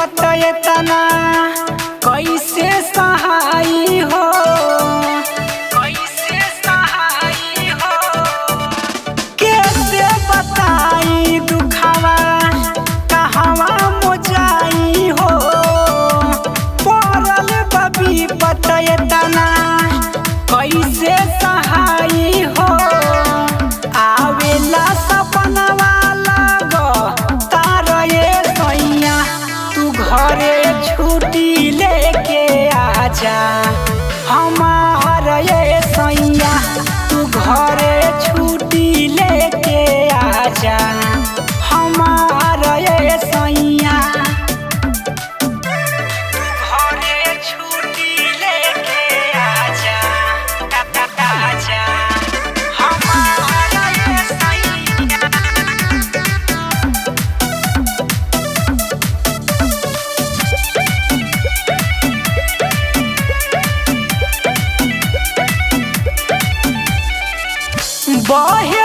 विपत एतना कैसे सहाई हो, कैसे सहाई हो। कैसे बताई दुखावा कहवा मोजाई हो। पड़ल बा विपत एतना कैसे सहाई हो। आवेला सपनवा घरे छुट्टी लेके आजा हमार ये सैया। तू घरे छुट्टी लेके आजा हमार ये सैया। घरे छुट्टी लेके आजा आजा हमार ये सैया। बहे